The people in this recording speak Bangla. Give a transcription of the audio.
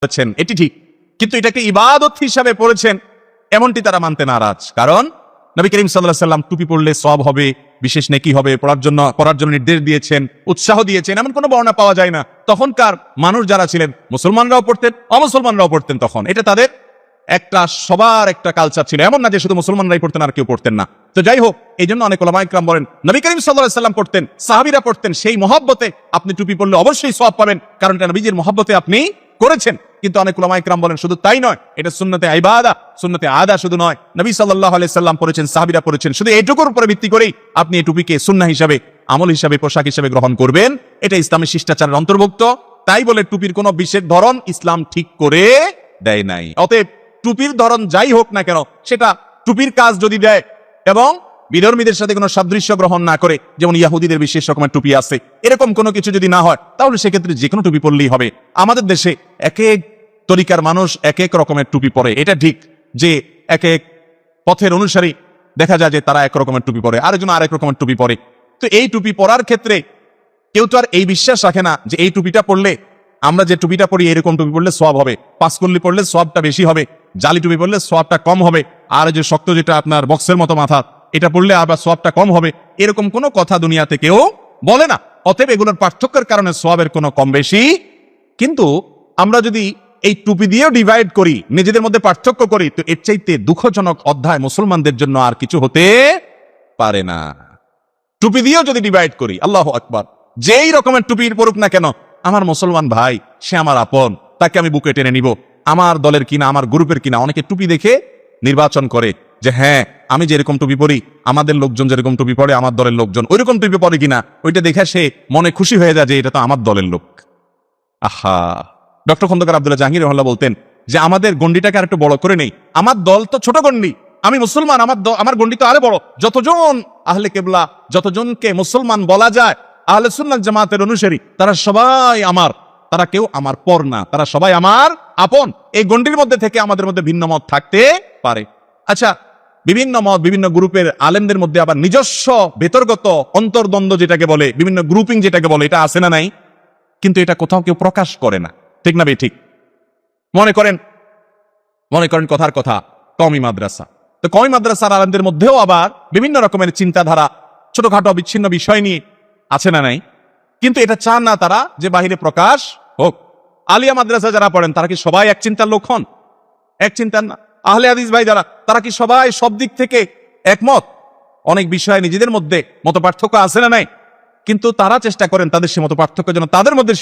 করেছেন, এটি ঠিক, কিন্তু এটাকে ইবাদত হিসাবে পড়েছেন এমনটি তারা মানতে নারাজ। কারণ নবী করিম সাল্লাল্লাহু আলাইহি সাল্লাম টুপি পড়লে সওয়াব হবে, বিশেষ নেকি হবে, পড়ার জন্য নির্দেশ দিয়েছেন, উৎসাহ দিয়েছেন, এমন কোনো বর্ণনা পাওয়া যায় না। তখনকার মানুষ যারা ছিলেন, মুসলমানরাও পড়তেন, অমুসলমানরাও পড়তেন, তখন এটা তাদের একটা সবার একটা কালচার ছিল, এমন না যে শুধু মুসলমানরাই পড়তেন আর কেউ পড়তেন না। তো যাই হোক, এই জন্য অনেক উলামায়ে কেরাম বলেন নবী করিম সাল্লাল্লাহু আলাইহি সাল্লাম পড়তেন, সাহাবীরা পড়তেন, সেই মহব্বতে আপনি টুপি পড়লে অবশ্যই সওয়াব পাবেন, কারণ এটা নবীজির মহব্বতে আপনি করেছেন। কিন্তু অনেক উলামায়ে কেরাম বলেন শুধু তাই নয়, এটা সুন্নতে ইবাদা, সুন্নতে আদা শুধু নয়, নবী সাল্লাল্লাহু আলাইহি সাল্লাম পড়েছেন, সাহাবীরা পড়েছেন, শুধু এইটুকুর উপরে ভিত্তি করেই আপনি এই টুপিকে সুন্নাহ হিসাবে, আমল হিসাবে, পোশাক হিসাবে গ্রহণ করবেন, এটা ইসলামের শিষ্টাচারের অন্তর্ভুক্ত। তাই বলে টুপির কোনো বিশেষ ধরন ইসলাম ঠিক করে দেয় নাই। অতএব টুপির ধরন যাই হোক না কেন, সেটা টুপির কাজ যদি দেয় এবং বিধর্মীদের সাথে কোনো সাদৃশ্য গ্রহণ না করে, যেমন ইয়াহুদীদের বিশেষ রকমের টুপি আছে, এরকম কোনো কিছু যদি না হয়, তাহলে সেক্ষেত্রে যে কোনো টুপি পরলেই হবে। আমাদের দেশে এক এক তরিকার মানুষ এক এক রকমের টুপি পরে, এটা ঠিক যে এক এক পথের অনুসারী দেখা যায় যে তারা এক রকমের টুপি পরে, আরেকজন আরেক রকমের টুপি পরে। তো এই টুপি পরার ক্ষেত্রে কেউ তো আর এই বিশ্বাস রাখে না যে এই টুপিটা পরলে, আমরা যে টুপিটা পরি এরকম টুপি পরলে সওয়াব হবে, পাঁচকল্লি পরলে সওয়াবটা বেশি হবে, জালি টুপি পরলে সওয়াবটা কম হবে, আর যে শক্ত যেটা আপনার বক্সের মতো মাথা, এটা পরলে আবার সওয়াবটা কম হবে, এরকম কোনো কথা দুনিয়াতে কেউ বলে না। অতএব এগুলোর পার্থক্যের কারণে সওয়াবের কোনো কম বেশি। কিন্তু আমরা যদি এই টুপি দিয়েও ডিভাইড করি, নিজেদের মধ্যে পার্থক্য করি, তো এর চাইতে দুঃখজনক অধ্যায় মুসলমানদের জন্য আর কিছু হতে পারে না। টুপি দিয়েও যদি ডিভাইড করি, আল্লাহু আকবার, যেই রকমের টুপির পরুক না কেন, আমার মুসলমান ভাই, সে আমার আপন, তাকে আমি বুকে টেনে নিব, আমার দলের কিনা, আমার গ্রুপের কিনা। অনেকে টুপি দেখে নির্বাচন করে যে হ্যাঁ, আমি যেরকম টুপি পরি, আমাদের লোকজন যেরকম টুপি পরে, আমার দলের লোকজন ওইরকম টুপি পরে কিনা, ওইটা দেখে সে মনে খুশি হয়ে যায় যে এটা তো আমার দলের লোক। আহা, ডক্টর খন্দকার আব্দুল্লাহ জাহাঙ্গীর রহমাতুল্লাহ বলতেন যে আমাদের গন্ডিটাকে আর একটু বড় করে নেই, আমার দল তো ছোট গন্ডি, আমি মুসলমান, আমার গন্ডি তো আরো বড়। যতজন আহলে কেবলা, যতজনকে মুসলমান বলা যায়, আহলে সুন্নাত জামাতের অনুসারী, তারা সবাই আমার, তারা কেউ আমার পর না, তারা সবাই আমার আপন। এই গন্ডির মধ্যে থেকে আমাদের মধ্যে ভিন্ন মত থাকতে পারে। আচ্ছা, বিভিন্ন মত, বিভিন্ন গ্রুপের আলেমদের মধ্যে আবার নিজস্ব ভেতরগত অন্তর্দ্বন্দ্ব যেটাকে বলে, বিভিন্ন গ্রুপিং যেটাকে বলে, এটা আছে না নাই? কিন্তু এটা কোথাও কেউ প্রকাশ করে না, ঠিক না বে ঠিক? মনে করেন কথার কথা কওমি মাদ্রাসা, তো কওমি মাদ্রাসার আলেমদের মধ্যেও আবার বিভিন্ন রকমের চিন্তাধারা, ছোটখাটো বিচ্ছিন্ন বিষয় নিয়ে আছে না নাই? কিন্তু এটা চান না তারা যে বাহিরে প্রকাশ হোক। আলিয়া মাদ্রাসা যারা পড়েন, তারা কি সবাই এক চিন্তার লোক হন? এক চিন্তার না। আহলে হাদিস ভাই যারা, তারা কি সবাই সব দিক থেকে একমত? অনেক বিষয়ে নিজেদের মধ্যে মতপার্থক্য আছে না নাই? কিন্তু তারা চেষ্টা করেন তাদের সে মতপার্থক্য যেন তাদের মধ্যে